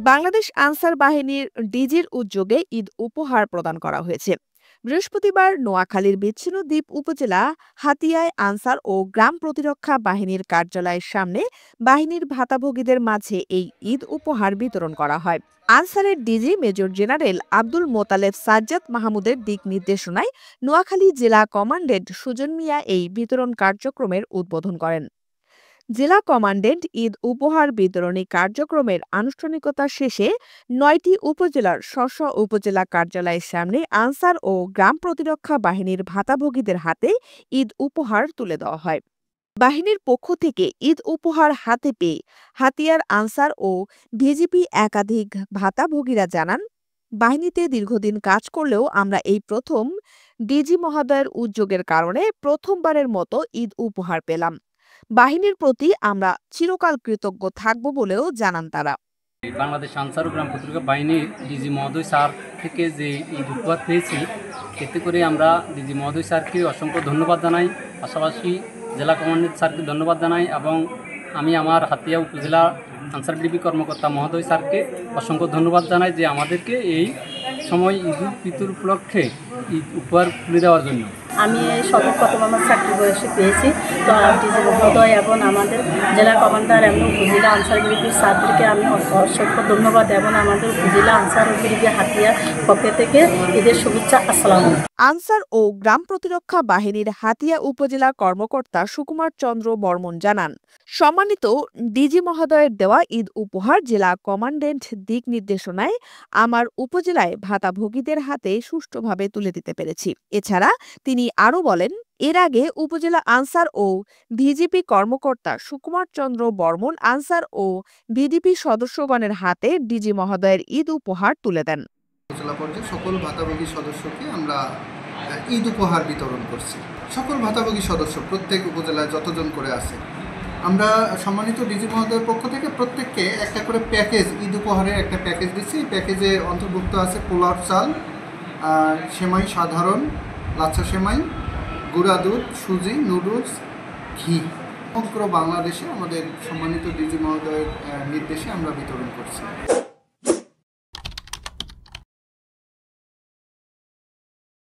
বাংলাদেশ আনসার বাহিনীর ডিজির উদ্যোগে ঈদ উপহার প্রদান করা হয়েছে। বৃহস্পতিবার নোয়াখালীর বিচ্ছিন্ন দ্বীপ উপজেলা হাতিয়ায় আনসার ও গ্রাম প্রতিরক্ষা বাহিনীর কার্যালয়ের সামনে বাহিনীর ভাতাভোগীদের মাঝে এই ঈদ উপহার বিতরণ করা হয়। আনসারের DG major general Abdul Motaleb Sajjad মাহমুদের দিক নির্দেশনায় নোয়াখালী জেলা কমান্ডেন্ট সুজন মিয়া এই বিতরণ কার্যক্রমের উদ্বোধন করেন। জেলা কমান্ডেন্ট ঈদ উপহার বিতরণী কার্যক্রমের আনুষ্ঠানিকতা শেষে ৯টি উপজেলার স্ব উপজেলা কার্যালয়ের সামনে আনসার ও গ্রাম প্রতিরক্ষা বাহিনীর ভাতাভোগীদের হাতে ঈদ উপহার তুলে দেওয়া হয়। বাহিনীর পক্ষ থেকে ঈদ উপহার হাতে পেয়ে হাতিয়ার আনসার ও ভিজিপি একাধিক ভাতাভোগীরা জানান, বাহিনীতে দীর্ঘদিন কাজ করলেও আমরা এই প্রথম ডিজি মহোদয়ের উদ্যোগের কারণে প্রথমবারের মতো ঈদ উপহার পেলাম। বাহিনীর প্রতি আমরা চিরকাল কৃতজ্ঞ থাকব বলেও জানান তারা। বাংলাদেশ আনসার ও গ্রাম প্রতিরক্ষা বাহিনীর ডিজি মহোদয় স্যার থেকে যে ঈদ উপহার পেয়েছি, এতে করে আমরা ডিজি মহোদয় স্যারকে অসংখ্য ধন্যবাদ জানাই, পাশাপাশি জেলা কমান্ডেন্ট স্যারকে ধন্যবাদ জানাই এবং আমি আমার হাতিয়া উপজেলা আনসার ডিবি কর্মকর্তা মহোদয় স্যারকে অসংখ্য ধন্যবাদ জানাই যে আমাদেরকে এই সময় ঈদ উল ফিতর উপলক্ষে ঈদ উপহার তুলে দেওয়ার জন্য। আমি এই সর্বপ্রথম আমার চাকরি বয়সে পেয়েছি, তো ডিজি মহোদয় এবং আমাদের জেলা কমান্ডার এবং উপজেলা আনসার বিডিপির স্যারদেরকে আমি অসংখ্য ধন্যবাদ এবং আমাদের উপজেলা আনসার বিডিপি হাতিয়ার পক্ষ থেকে ঈদের শুভেচ্ছা। আসসালামু আলাইকুম। আনসার ও গ্রাম প্রতিরক্ষা বাহিনীর হাতিয়া উপজেলা কর্মকর্তা সুকুমার চন্দ্র বর্মন জানান, সম্মানিত ডিজি মহোদয়ের দেওয়া ঈদ উপহার জেলা কমান্ডেন্ট দিক নির্দেশনায় আমার উপজেলায় ভাতাভোগীদের হাতে সুষ্ঠুভাবে তুলে দিতে পেরেছি। এছাড়া তিনি আরও বলেন, এর আগে উপজেলা আনসার ও ভিজিপি কর্মকর্তা সুকুমার চন্দ্র বর্মন আনসার ও ভিডিপি সদস্যগণের হাতে ডিজি মহোদয়ের ঈদ উপহার তুলে দেন। উপজেলা পর্যায়ে সকল ভাতাভোগী সদস্যকে আমরা ঈদ উপহার বিতরণ করছি। সকল ভাতাভোগী সদস্য প্রত্যেক উপজেলায় যতজন করে আছে, আমরা সম্মানিত ডিজি মহোদয়ের পক্ষ থেকে প্রত্যেককে একটা করে প্যাকেজ, ঈদ উপহারের একটা প্যাকেজ দিচ্ছি। এই প্যাকেজে অন্তর্ভুক্ত আছে পোলাও চাল, সেমাই সাধারণ, লাচ্ছা সেমাই, গুঁড়া দুধ, সুজি, নুডলস, ঘি। সমগ্র বাংলাদেশে আমাদের সম্মানিত ডিজি মহোদয়ের নির্দেশে আমরা বিতরণ করছি।